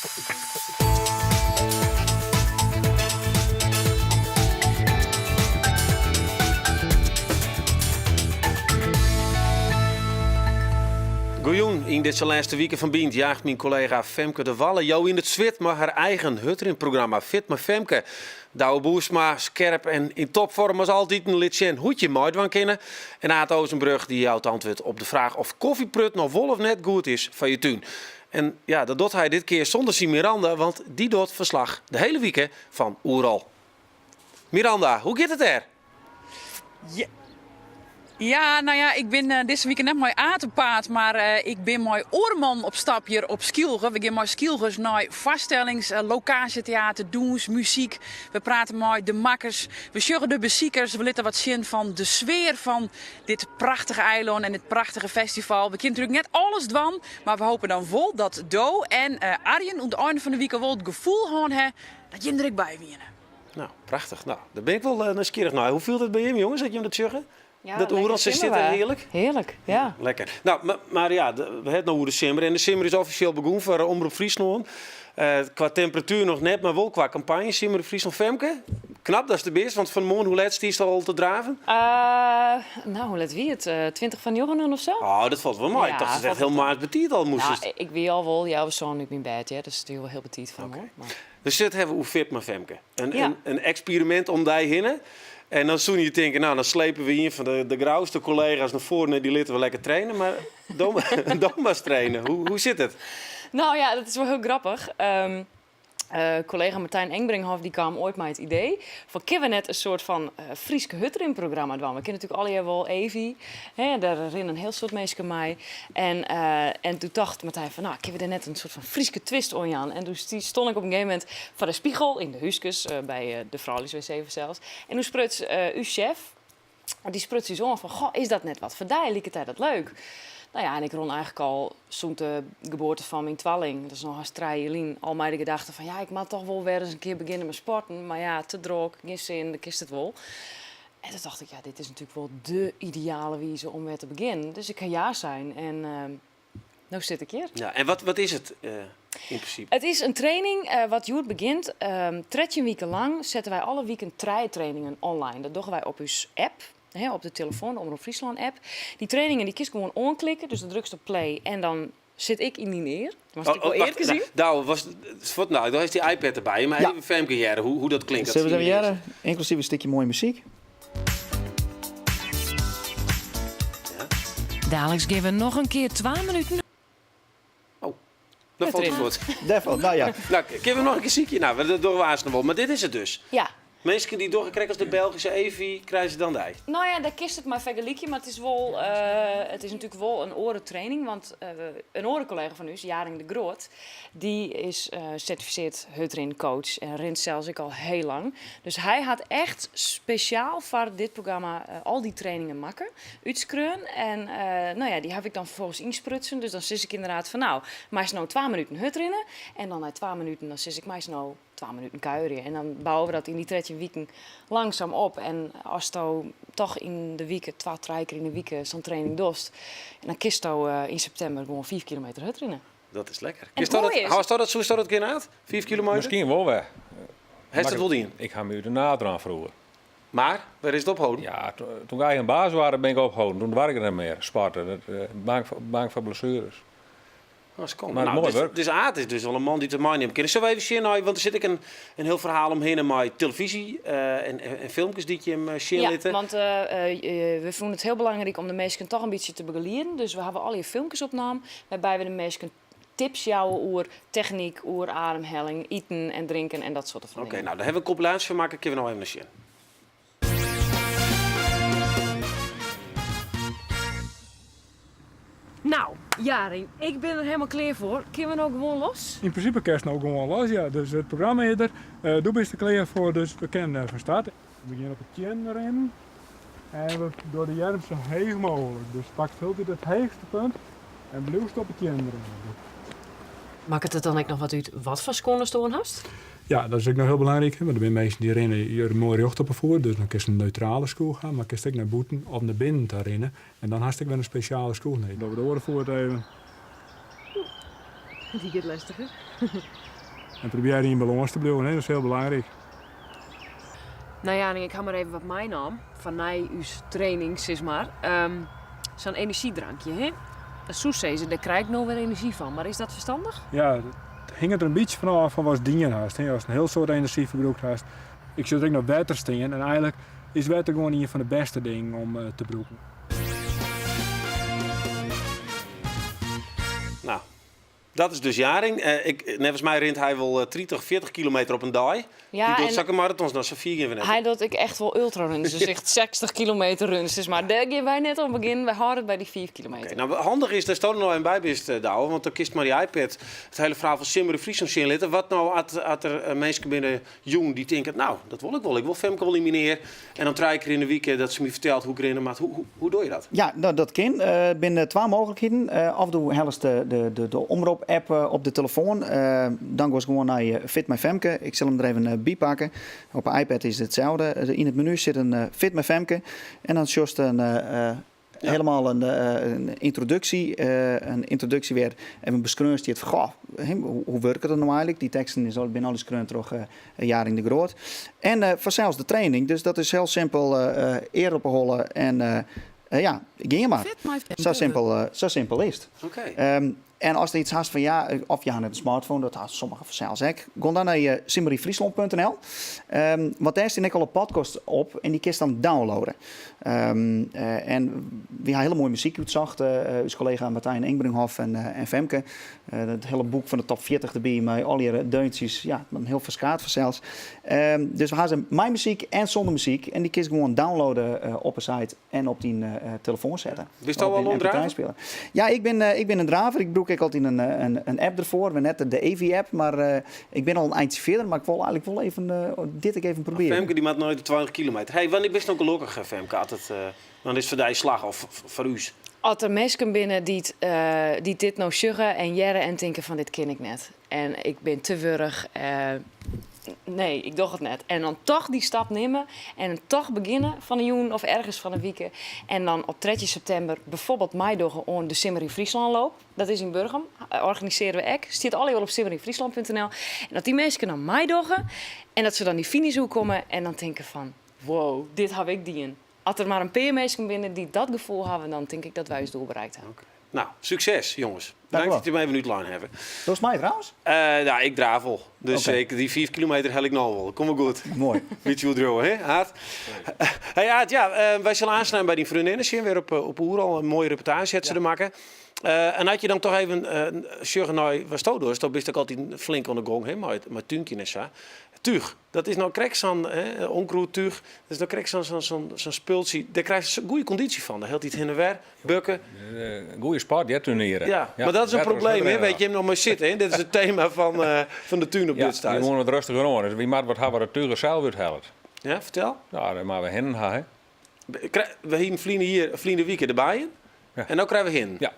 Goejoen, in deze laatste weken van Bient jaagt mijn collega Femke de Walle jou in het zwit maar haar eigen Hutterin-programma Fit met Femke. Douwe Boersma, scherp en in topvorm als altijd een liedje en hoedje mooi van kennen. En Aad Ozenbrug die houdt antwoord op de vraag of koffieprut nog wel of net goed is van je tuin. En ja, dat doet hij dit keer zonder zijn Miranda, want die doet verslag de hele week van Oeral. Miranda, hoe gaat het er? Ja, nou ja, ik ben deze week net mooi atenpaard, maar ik ben mooi oorman op stap hier op Skielge. We gaan mooi Skielgers naar vaststellings, locatie-theater, doens, muziek. We praten mooi de makkers, we sjuggen de beziekers. We laten wat zien van de sfeer van dit prachtige eiland en dit prachtige festival. We kunnen natuurlijk net alles doen, maar we hopen dan vol dat Do en Arjen op het einde van de week wel het gevoel hebben dat je er ook bij winnen. Nou, prachtig. Nou, daar ben ik wel nieuwsgierig naar. Hoe viel het bij hem, jongens, dat je hem dat zeggen? Ja, dat Oeralse zit er heerlijk? Heerlijk, ja. Lekker. Nou, maar ja, we hebben nou de simmer. En de simmer is officieel begonnen voor Omroep Friesland. Qua temperatuur nog net, maar wel qua campagne. Simmer Friesland Femke. Knap, dat is de best. Want vanmorgen, hoe laat is het al te draven? Nou, hoe laat wie het? 20 van Johan of zo? Oh, dat valt wel mooi. Ja, ik dacht dat het echt heel maart betiet al moest. Nou, ik weet al wel, ja, we zijn nu in bed, ja. Dus het is wel heel betiet van me. Maar... Dus dit hebben we hoe fit maar Femke. Een experiment om die heen. En dan zoen je denken, nou dan slepen we hier van de grauwste collega's naar voren en die laten we lekker trainen. Maar dan maar trainen. Hoe zit het? Nou ja, dat is wel heel grappig. Collega Martijn Engbringhoff die kwam ooit met het idee van kunnen we net een soort van Frieske Hutterin-programma doen. We kennen natuurlijk alle jaar wel Evi, hè, daar rennen een heel soort mensen mee. En toen dacht Martijn van, nou, kunnen we er net een soort van Frieske twist aan. En toen stond ik op een gegeven moment voor de spiegel in de huiskus bij de vrouwelijke wc zelfs. En toen spruts uw chef, die spruts zo van, goh, is dat net wat voor die? Liep het dat leuk? Nou ja, en ik rond eigenlijk al zo'n de geboorte van mijn tweeling. Dat is nog als Jelien. Al mijn gedachten van ja, ik mag toch wel weer eens een keer beginnen met sporten. Maar ja, te druk, geen zin, dan kist het wel. En toen dacht ik, ja, dit is natuurlijk wel de ideale wijze om weer te beginnen. Dus ik ga ja zijn. En nou zit ik hier. Ja, en wat is het in principe? Het is een training wat Joert begint. 13 weken lang zetten wij alle weken 3 trainingen online. Dat doen wij op uw app. Op de telefoon, de Omroep Friesland app. Die trainingen die kies gewoon aanklikken. Dus dan drukst op play en dan zit ik in die neer. Dat was ik wel eerder gezien. Nou, daar is die iPad erbij. Maar even Femke jaren, hoe dat klinkt. Zullen we dat jaren? Inclusief een stukje mooie muziek. Ja. Dadelijk geven we nog een keer 2 minuten. Oh, dat valt goed. Daarvan, nou ja. Nou, kunnen we nog een keer ziekje? Nou, dat doen we haast nog wel. Maar dit is het dus. Ja. Mensen die doorgekregen als de Belgische Evi, krijgen ze dan die? Nou ja, daar kist het maar vergelijken, maar het is natuurlijk wel een orentraining. Want een orencollega van u, Jaring de Groot, die is certificeerd Hutterin coach en rent zelfs ik al heel lang. Dus hij had echt speciaal voor dit programma al die trainingen maken, uitskreun. En nou ja, die heb ik dan vervolgens insprutsen. Dus dan zit ik inderdaad van nou, maar is nou 2 minuten Hutterinnen. En dan na 2 minuten, dan zit ik maar nou 2 minuten kuieren. En dan bouwen we dat in die 13 weken langzaam op. En als je toch in de weken, 2-3 keer in de week zo'n training doet, dan kiest je in september gewoon 5 kilometer Hutterinnen. Dat is lekker. Hoe staat dat geen uit? 5 kilometer? Misschien wel weg. Heeft het wel in? Ik ga me uit de nader aan vroeger. Maar, waar is het ophouden? Ja, toen ik eigen baas waren, ben ik opgehouden. Toen werkte ik er meer. Sparten, bank voor blessures. Dat is cool. Maar mooi werk. Dus Aad is dus wel een man die te mij neemt. Zullen we even zien, want er zit ik een heel verhaal omheen met televisie en filmpjes die je hem zien Ja, want we vonden het heel belangrijk om de mensen toch een beetje te begeleiden. Dus we hebben al je filmpjes opgenomen, waarbij we de mensen tips jouwen over techniek, over ademhaling, eten en drinken en dat soort van dingen. Oké, nou daar hebben we een compilatie van maken. Kunnen we nou even naar zien. Nou, Jaring, ik ben er helemaal klaar voor. Kunnen we nou gewoon los? In principe kerst nou gewoon los, ja. Dus het programma is er. Doe best er klaar voor, dus we kunnen van start. We beginnen op het chin erin. En we door de jerm zo hoog mogelijk. Dus pak veel het hoogste punt en blijf op het chin erin. Maakt het dan ook nog wat uit wat voor schoenen storen hast? Ja, dat is ook nog heel belangrijk. Want er zijn mensen die rennen hier een mooie recht op voor. Dus dan kun je een neutrale school gaan. Maar kun je ook naar buiten of naar binnen te rennen. En dan had ik wel een speciale school. Nee, dat we de oren voor het even. Die gaat lastiger. En probeer in balans te blijven, hè? Dat is heel belangrijk. Nou ja, en ik ga maar even wat mij nam. Van mij, uw training, zeg maar. Zo'n energiedrankje, hè? Dat soeszezen, daar krijg ik nou weer energie van. Maar is dat verstandig? Ja, het hing er een beetje vanaf van wat dien je haast. Als een heel soort energieverbruik haast. Ik zit ook nog water staan en eigenlijk is water gewoon een van de beste dingen om te gebruiken. Nou, dat is dus Jaring. Nevens mij rent hij wel 30, 40 kilometer op een dag. Ja, Die doet en zakken marathons, nou zo 4 keer net. hij doet ik echt wel ultraruns. Dus echt 60 kilometer runs. Dus maar daar gaan wij net om beginnen. Wij houden het bij die 4 kilometer. Oké, nou, handig is, daar staat er nog een bij bist, Douwe, want dan kiest maar die iPad het hele verhaal van Simmer Friesland zien litten. Wat nou als er mensen binnen jong die denken, nou, dat wil ik wel. Ik wil Femke wel elimineren. En dan 3 keer in de week dat ze me vertelt hoe ik erin maak. Hoe doe je dat? Ja, nou, dat kan. Binnen 2 mogelijkheden. Af en toe helst de omroep-app op de telefoon. Dan ga ik gewoon naar Fit My Femke. Ik zal hem er even bijpakken. Op een iPad is het hetzelfde. In het menu zit een Fit My Femke. En dan just helemaal een introductie. Een introductie weer even beschreven die het van, goh, hoe werkt het nou eigenlijk? Die teksten zijn al eens toch Jaring de Groot. En vanzelfs de training. Dus dat is heel simpel eer opholen en ja, ging maar. Zo simpel is het. Oké. En als er iets haast van ja, of je hebt een smartphone, dat had sommige vanzelfs ook. Ga dan naar simmeryfriesland.nl. Want daar staat ik al een podcast op en die kun je dan downloaden. En we hebben hele mooie muziek uitzocht. Uw collega Martijn Engbringhoff en Femke. Het hele boek van de top 40 erbij met al die deuntjes. Ja, een heel verskaat vanzelfs. Dus we hebben mijn muziek en zonder muziek. En die kun je gewoon downloaden op een site en op die telefoon zetten. Wist je al wel omdraaien? Ja, ik ben een draver. Ik ik altijd een app ervoor. We net de EV-app, maar ik ben al een eindje verder. Maar ik wil eigenlijk wel even dit even proberen. Femke die maakt nooit de 20 kilometer. Hey, wanneer ben je nou gelukkig, Femke? Dan is het voor die slag of voor u? Als er mensen binnen die dit nou zeggen en jaren en denken van dit ken ik net. En ik ben te wurg. Nee, ik doe het net. En dan toch die stap nemen en dan toch beginnen van een joen of ergens van een week. En dan op 3 september bijvoorbeeld meidogen aan de Simmery Friesland loop. Dat is in Burgum. Organiseren we ook. Stiet allemaal op simmeryfriesland.nl. En dat die mensen dan meidogen en dat ze dan die finish hoe komen en dan denken van wow, dit heb ik die in. Als er maar een paar mensen binnen die dat gevoel hebben, dan denk ik dat wij ons doel bereikt hebben. Okay. Nou, succes jongens. Dank dat je hem even niet lang hebben. Dat is mij trouwens? Nou, ik dravel. Dus die 4 kilometer hel ik nou wel. Kom maar goed. Mooi. Weet je hoe droog, hè, Aad? Hey Aad, ja, wij zullen aansluiten bij die vriendinnen. Zien weer op Oeral een mooie reportage zetten te maken. En had je dan toch even zeggen naar wat sto dus, dan ben je ook altijd flink aan de gong, hè, maar tuinkje en zo. Tuig, dat is nou krijg zo'n onkruidtuig. Dat is nou krijg zo'n spultje. Daar krijg je een goede conditie van. Daar helpt hij het heen en weer, bukken. Goede sport, ja, turneren. Ja, maar dat is een probleem, hè? Weet je hem nog maar zitten, hè? Dit is het thema van de tuin op dit stad. Ja, we moeten het rustiger aan. Dus wie maakt wat hebben de tuigen zelf uithelpt. Ja, vertel. Nou, dan maar we hen hebben. We hebben vliegen weekend erbij. Ja. En dan krijgen we hen. Ja.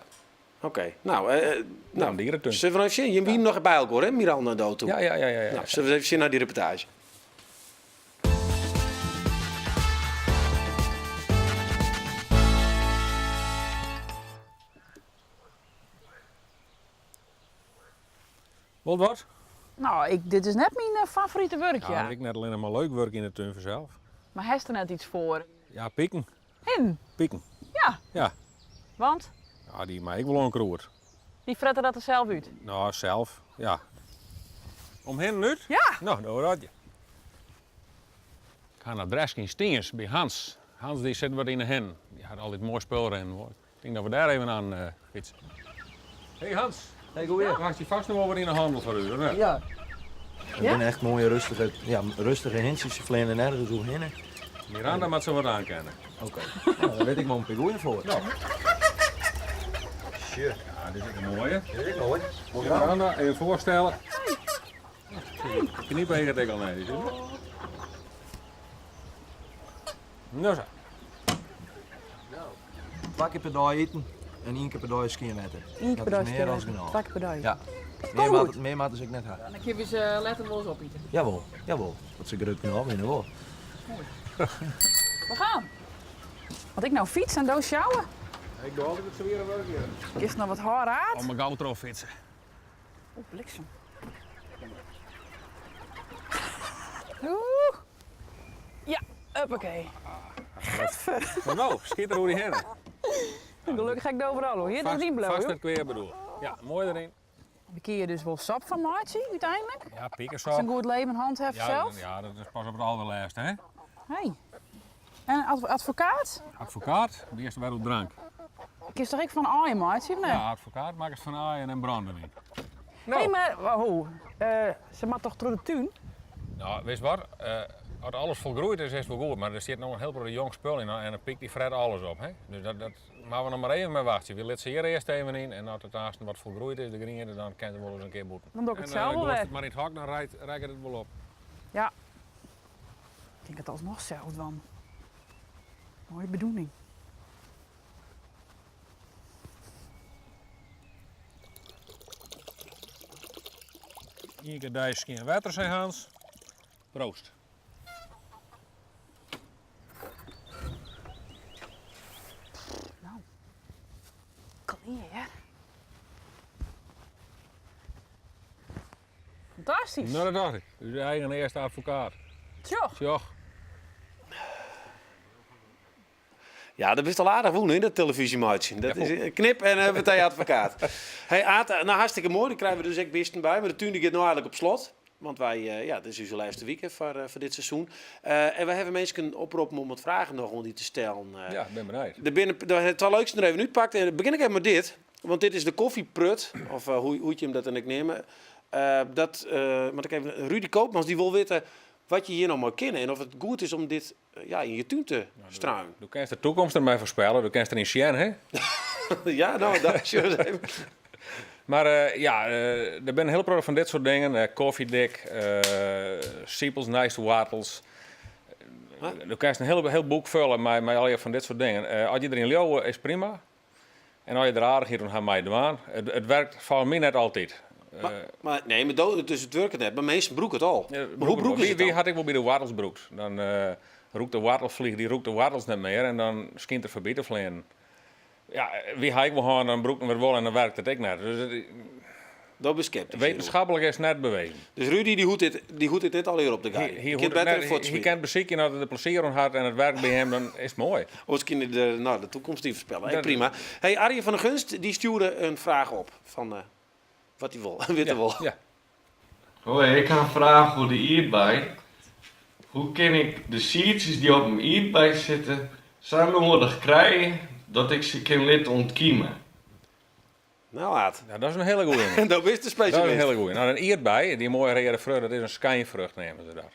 Oké, nou, dierentuin. zullen we nog even zien? Je bent nog bij elkaar, hè? Miranda dood toe. Ja. Nou, zullen we even zien naar die reportage? Wat? Nou, dit is net mijn favoriete werkje. Ja, ik net alleen maar leuk werk in de tuin vanzelf. Maar hij is er net iets voor. Ja, pikken. Hin? Pikken. Ja. Ja. Want? Ja, die maak ik wel een kroer. Die fretten dat er zelf uit. Nou, zelf, ja. Om hen nu? Ja. Nou, dat had je. Ik ga naar Dreskin Stiens bij Hans. Hans die zit wat in de hen. Die had altijd mooi spulrennen. Ik denk dat we daar even aan fietsen. Hey Hans. Hey, goeie. Maakt je vast nog wel wat in de handel voor u, hè? Ja. Ik ben echt mooie rustige hintjes. Je vleende nergens hoe hinnen. Miranda moet ze wat aankennen. Oké. Nou, daar weet ik maar een goeie voor. Nou. Sure. Ja, dit is een mooie. Dit is mooi. Miranda, even voorstellen. Kniep tegen het al nee. Nou zo. 2 keer per dag eten en 1 keer per dag skiën Eén keer per dag Dat is meer dan genoeg. 2 keer per dag. Ja. Meer maat is ik net had. Dan geef je ze letter wel eens opeten. Jawel. Dat ze groot kunnen opwinnen hoor. We gaan. Want ik nou fiets en doos sjouwen. Ik doe altijd het zware werk hier. Is nog wat haar uit? Om mijn gauw erop fietsen. Oh, bliksem. Oeh. Ja, hoppakee. Maar nou, schiet er hoe die heen. Gelukkig ga ik er overal hoor. Hier is erin blauw. Vast het weer bedoel. Ja, mooi erin. We kun je dus wel sap van maken uiteindelijk. Ja, Dat is piekersop. een goed leven handheft Ja, zelf. ja, dat is pas op het allerlaatste, hè? Hey. En advocaat? Advocaat, die is bij op drank. Ik is toch ik van aaien maatje, of nee? Ja, advocaat maakt het van aaien en branden in. Hey, maar hoe? Ze mag toch door de tuin? Nou, weet je wat? Als alles volgroeid is het wel goed, maar er zit nog een heel veel jong spul in en dan pikt die Fred alles op. Hè? Dus dat maar we nog maar even mee wachten. We letten ze hier eerst even in en als het daarnaast wat volgroeid is, de green, dan kan het wel eens een keer boeten. Dan doe ik het zelf En wel als weg. het maar in het hak, dan rijdt het wel op. Ja. Ik denk het alsnog zelf dan. Mooie bedoeling. Hier gaat deze geen water zijn, Hans. Proost. Kleer. Fantastisch. Nou, dat dacht ik. Uw eigen eerste advocaat. Tjoh. Tjoch. Ja, dat is al aardig wonen in dat televisiemaatje. Dat is een knip en meteen advocaat. Hey Aad, nou hartstikke mooi. Dan krijgen we dus echt bisten bij. Maar de tuin die gaat nou eigenlijk op slot. Want wij, dit is onze laatste week voor dit seizoen. En we hebben mensen oproepen om wat vragen nog om die te stellen. Ja, ik ben benieuwd. Het wel leukste er even uitpakt. En dan begin ik even met dit. Want dit is de koffieprut. Of hoe je hem dat dan ik nemen. Want ik even Rudy Koopmans die wil weten wat je hier nog maar kennen. En of het goed is om dit in je tuin te struinen. Du kent de toekomst ermee voorspellen. Du kent er in Chien, hè? Ja, nou, dat is even. Maar er zijn heel veel van dit soort dingen. Koffiedik, siepels, nice watels. Du kan een heel boek vullen met al je van dit soort dingen. Als je erin leeuwen is prima. En als je er aardig hier dan ga je doen. Het werkt voor mij net altijd. Maar dus het werkt net. Maar meestal broek het al. Maar hoe broek is het Wie dan? had ik wel bij de watels broekt? Dan roekt de wartelvlieg, die roekt de watels niet meer. En dan schijnt er verbieden vliegen. Ja, wie ga ik wel gaan, dan broekt hem weer wel en dan werkt het ook net. Dus, Dat is sceptisch. wetenschappelijk is net bewezen. Dus Rudy die hoedt dit al hier op de guy. Hij kent bezieken dat het de plezier aan had en het werkt bij hem, dan is het mooi. Anders kun je de toekomst die voorspellen. Hey, Dat- prima. Hey, Arjen van der Gunst die stuurde een vraag op van wat hij wil. Witte wil. Ja. Hoi, ik ga vragen voor de ierbij. Hoe kan ik de siertjes die op een ierbij zitten zo nodig krijgen dat ik ze kan laten ontkiemen? Nou, Aad. Ja, dat is een hele goeie. Dat is de Dat is specialist. een hele goeie. Nou, een ierbij, die mooie rode vrucht, dat is een schijnvrucht, nemen ze daar.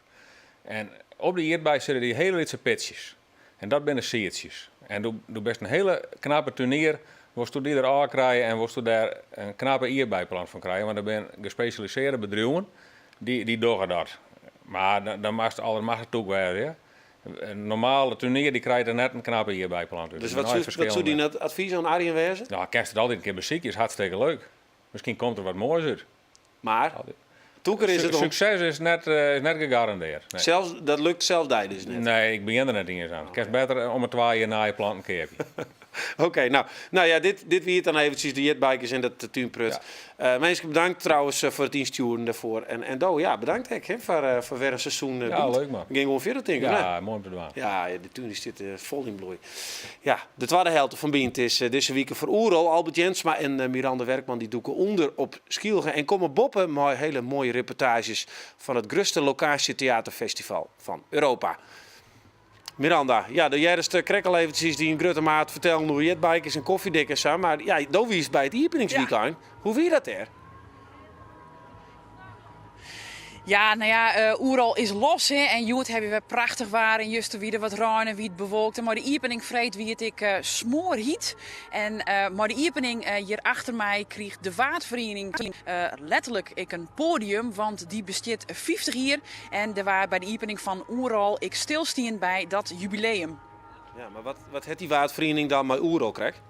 En op de ierbij zitten die hele litse pitjes. En dat zijn de siertjes. En doe best een hele knappe turnier. Worst je die er al krijgen en worst je daar een knappe ierbijplan van krijgen. Want er zijn gespecialiseerde bedrijven die doen dat. Maar dan mag het ook wel. Ja. Een normale turnier die krijgt er net een knappe ierbijplan. Dus wat zou die net advies aan Arjen wezen? Nou, kerst het altijd een keer beziek is hartstikke leuk. Misschien komt er wat moois uit. Maar, toeker is het om... Succes is net gegarandeerd. Nee. Zelfs, dat lukt zelf die dus net. Nee, ik begin er net eens aan. Het is beter om het 2 jaar na je plant een keer. Oké, nou ja, dit wie het dan eventjes de jetbikers en dat tuinprut. Mensen bedankt trouwens voor het insturen daarvoor. En Do, ja, bedankt hè, voor weer een seizoen. Ja, leuk man. We gingen gewoon verder denken. Ja, mooi om te doen. Ja, de tuin is dit vol in bloei. Ja, de tweede helft van Bient is deze week voor Oerol. Albert Jensma en Miranda Werkman die doeken onder op Schielge. En komen boppen met hele mooie reportages van het grootste locatietheaterfestival van Europa. Miranda, ja, de eerste krekkel eventjes die een grote maat vertellen hoe jetbikers en koffiedekkers zijn. Maar ja, dat wie is bij het openingsweekend. Hoe wie dat er? Ja, nou ja, Oerol is los hè. En Joet hebben we prachtig waar. En juist wie er wat ruim en wie het bewolkt. Maar de iepening vreet wie het ik smoorhiet. En maar de iepening hier achter mij kreeg de vaartvereniging letterlijk een podium. Want die bestaat 50 jaar. En er waren bij de iepening van Oerol ik stilstaan bij dat jubileum. Ja, maar wat heeft die waardvereniging dan met Oerol krijgt?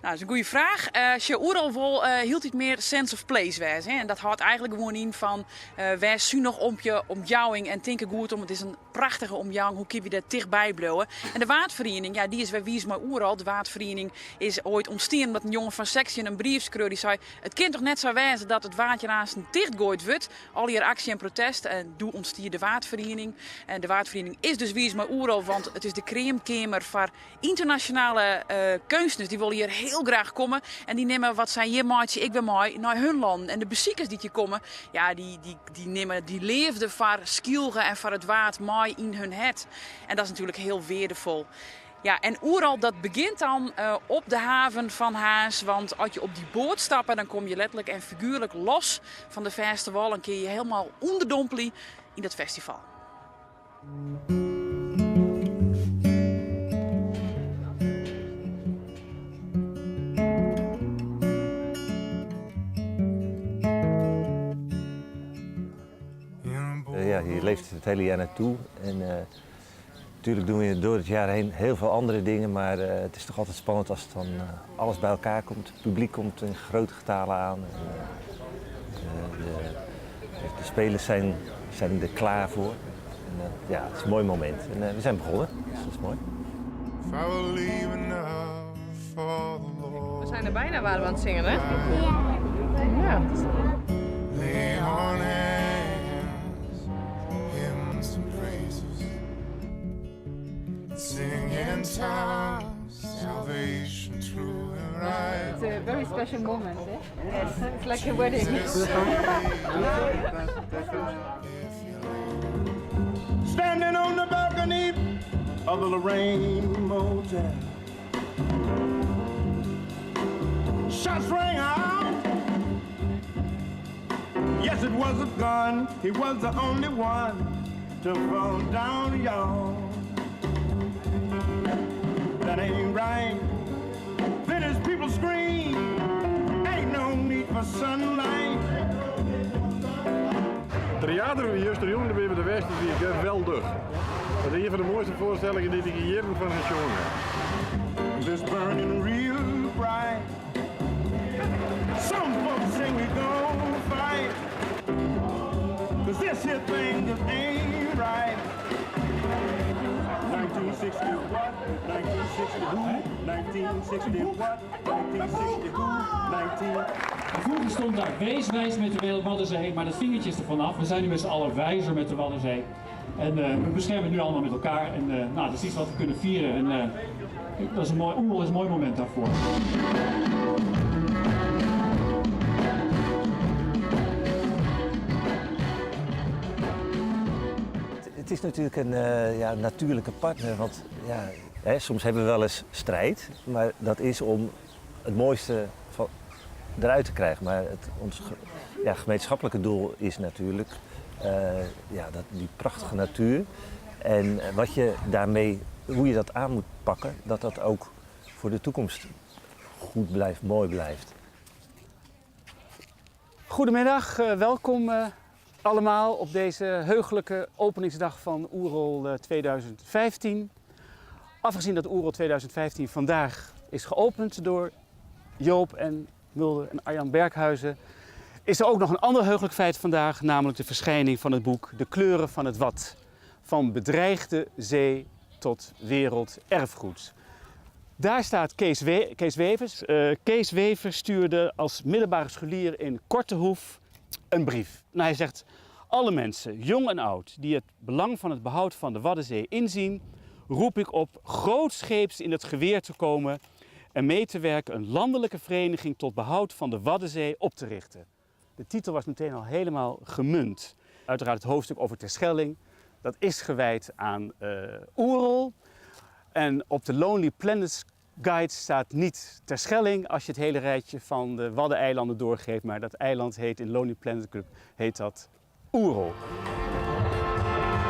Nou, dat is een goede vraag. Als je oeral wil, hield het meer sense of place wezen. En dat houdt eigenlijk gewoon in van wees zuinig om je omjouwing en tinken goed om. Het is een prachtige omjouwing. Hoe kun je er dichtbij blijven? En de waardvereniging, ja, die is weer wie is maar oeral. De waardvereniging is ooit ontstaan omdat een jongen van Section een brief schreeuwde. Die zei: het kind toch net zo wezen dat het waardje naast een dichtgooid wordt. Al hier actie en protest. En doe ontstier de waardvereniging. En de waardvereniging is dus wie is maar oeral, want het is de creamkamer voor internationale kunstenaars. Die willen hier heel graag komen en die nemen wat zijn hier maatje, ik ben mooi, naar hun land. En de bezoekers die hier komen, ja, die nemen die leefden voor skilgen en voor het waard mooi in hun het. En dat is natuurlijk heel waardevol. Ja, en oeral dat begint dan op de haven van Haas, want als je op die boot stapt, dan kom je letterlijk en figuurlijk los van de festival en kun je helemaal onderdompelen in dat festival. Ja, je leeft het hele jaar naartoe en natuurlijk doen we door het jaar heen heel veel andere dingen, maar het is toch altijd spannend als het dan alles bij elkaar komt. Het publiek komt in grote getalen aan. De spelers zijn er klaar voor. En, ja, het is een mooi moment en we zijn begonnen, dus dat is mooi. We zijn er bijna waar we aan het zingen, hè? Ja. It's a very special moment, eh? Yes, it's like a wedding. Standing on the balcony of the Lorraine Motel. Shots rang out. Yes, it was a gun. He was the only one to fall down, y'all. That ain't right. Then as people scream, ain't no need for sunlight. Theater in Juster de Bever de West is geweldig. Dat is een van de mooiste voorstellingen die ik hier van gezongen heb. This burning real bright. Some folks sing we gon' fight. 'Cause this here thing just ain't right. 1960 what? 1960 who? 1960 what? 1960 who? 19... Vroeger stond daar wijs met de Waddenzee, maar dat vingertje is er vanaf. We zijn nu met z'n allen wijzer met de Waddenzee. En we beschermen het nu allemaal met elkaar. En nou, dat is iets wat we kunnen vieren. En dat is een mooi, Oerol is een mooi moment daarvoor. Het is natuurlijk een natuurlijke partner, want ja, soms hebben we wel eens strijd, maar dat is om het mooiste eruit te krijgen. Maar ons gemeenschappelijke doel is natuurlijk die prachtige natuur en wat je daarmee, hoe je dat aan moet pakken, dat dat ook voor de toekomst goed blijft, mooi blijft. Goedemiddag, welkom allemaal op deze heugelijke openingsdag van Oerol 2015. Afgezien dat Oerol 2015 vandaag is geopend door Joop en Mulder en Arjan Berghuizen, is er ook nog een ander heugelijk feit vandaag, namelijk de verschijning van het boek De kleuren van het Wad. Van bedreigde zee tot werelderfgoed. Daar staat Kees Wevers. Kees Wevers stuurde als middelbare scholier in Kortehoef een brief. Nou, hij zegt: alle mensen, jong en oud, die het belang van het behoud van de Waddenzee inzien, roep ik op grootscheeps in het geweer te komen en mee te werken een landelijke vereniging tot behoud van de Waddenzee op te richten. De titel was meteen al helemaal gemunt. Uiteraard het hoofdstuk over Terschelling, dat is gewijd aan Oerol. En op de Lonely Planets Guide staat niet Terschelling als je het hele rijtje van de Waddeneilanden doorgeeft, maar dat eiland heet in Lonely Planet Club heet dat Oerol.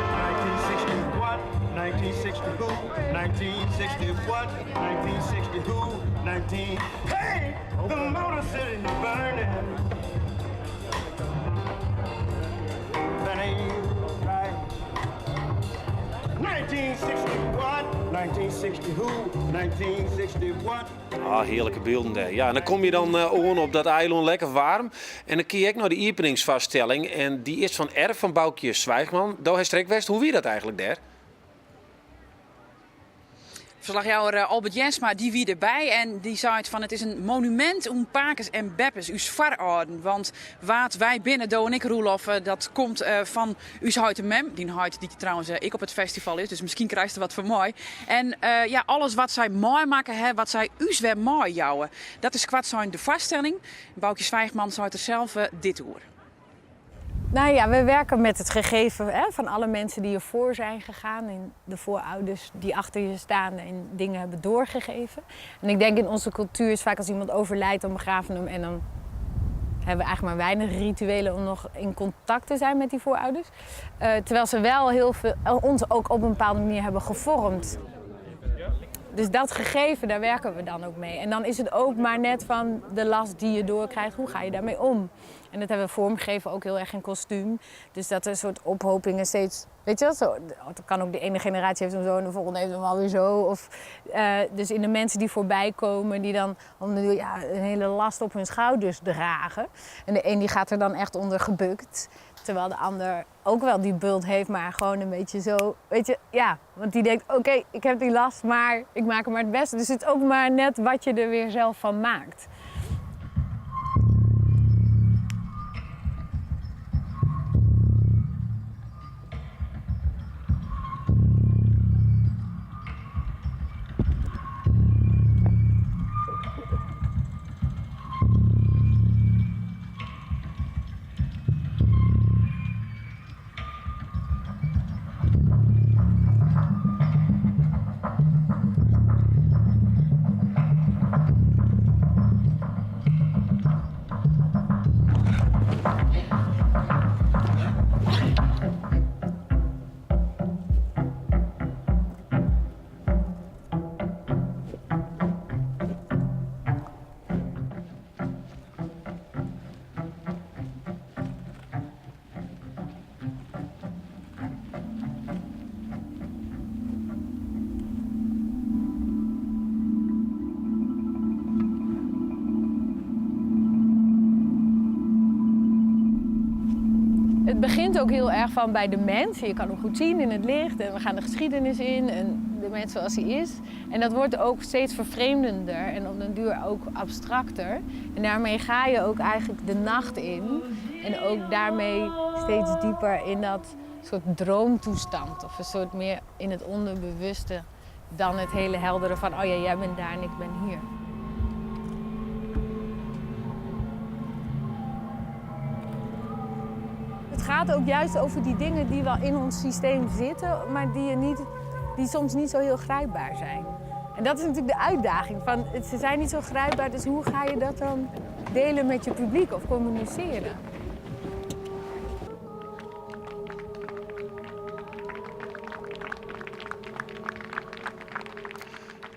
1960 what? 1960 who? 1960 what? 1960 who? 19... Hey! The motor city burning. That ain't right. 1960 what? 1960 1960 who? 1960 what? Ah, heerlijke beelden daar. Ja, en dan kom je dan on op dat eiland lekker warm. En dan kun je ook naar de openingsvaststelling. En die is van Erf van Boukje Zwijgman. Daar heeft Strekwest. Hoe wie dat eigenlijk daar? Verslagjouwer Albert Jensma, die wie erbij en die zei het van het is een monument om Pakers en Beppes, uw varorden. Want wat wij binnen, Do en ik, Roelof, dat komt van uw huid mem. Die huid die trouwens ik op het festival is, dus misschien krijgt ze wat van mooi. En ja, alles wat zij mooi maken, hè, wat zij us weer mooi jouwen. Dat is kwart zijn de vaststelling. Boukje Zwijgman zei er zelf dit hoor. Nou ja, we werken met het gegeven van alle mensen die ervoor zijn gegaan. En de voorouders die achter je staan en dingen hebben doorgegeven. En ik denk in onze cultuur is vaak als iemand overlijdt, dan begraven we hem. En dan hebben we eigenlijk maar weinig rituelen om nog in contact te zijn met die voorouders. Terwijl ze wel heel veel, ons ook op een bepaalde manier hebben gevormd. Dus dat gegeven, daar werken we dan ook mee. En dan is het ook maar net van de last die je doorkrijgt, hoe ga je daarmee om? En dat hebben we vormgegeven ook heel erg in kostuum. Dus dat er een soort ophopingen steeds, weet je wel, zo. Dat kan ook de ene generatie heeft hem zo en de volgende heeft hem alweer zo. Of, dus in de mensen die voorbij komen, die dan een hele last op hun schouders dragen. En de een die gaat er dan echt onder gebukt. Terwijl de ander ook wel die bult heeft, maar gewoon een beetje zo, weet je, ja. Want die denkt, oké, ik heb die last, maar ik maak er maar het beste. Dus het is ook maar net wat je er weer zelf van maakt. Het begint ook heel erg van bij de mens. Je kan hem goed zien in het licht en we gaan de geschiedenis in en de mens zoals hij is. En dat wordt ook steeds vervreemdender en op den duur ook abstracter. En daarmee ga je ook eigenlijk de nacht in en ook daarmee steeds dieper in dat soort droomtoestand. Of een soort meer in het onderbewuste dan het hele heldere van oh ja, jij bent daar en ik ben hier. Het gaat ook juist over die dingen die wel in ons systeem zitten, maar die soms niet zo heel grijpbaar zijn. En dat is natuurlijk de uitdaging. Ze zijn niet zo grijpbaar, dus hoe ga je dat dan delen met je publiek of communiceren?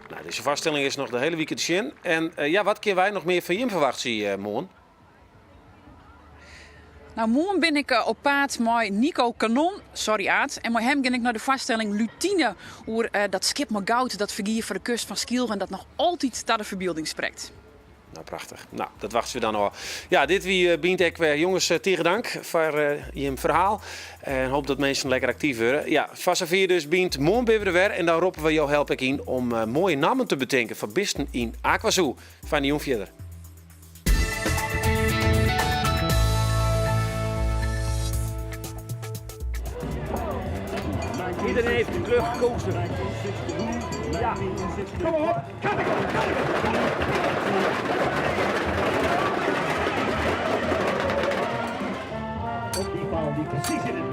Nou, deze vaststelling is nog de hele weekend zien. En ja, wat kunnen wij nog meer van je verwachten, Moon? Nou, morgen ben ik op paard met Nico Kanon, sorry Aad. En met hem ging ik naar de vaststelling Lutine. Hoe dat schip met goud, dat vergier voor de kust van Skielgen, dat nog altijd tot de verbeelding spreekt. Nou, prachtig. Nou, dat wachten we dan al. Ja, dit wie biedt ik weer. Jongens, tegen dank voor je verhaal. En hoop dat mensen lekker actief worden. Ja, Vassavier dus biedt morgen weer weer. En dan roepen we jou help ik in om mooie namen te bedenken van bisten in Aquazoo. Fijne jong verder. Iedereen heeft de kleur gekozen. Ja, kom op. Op die bal die precies in het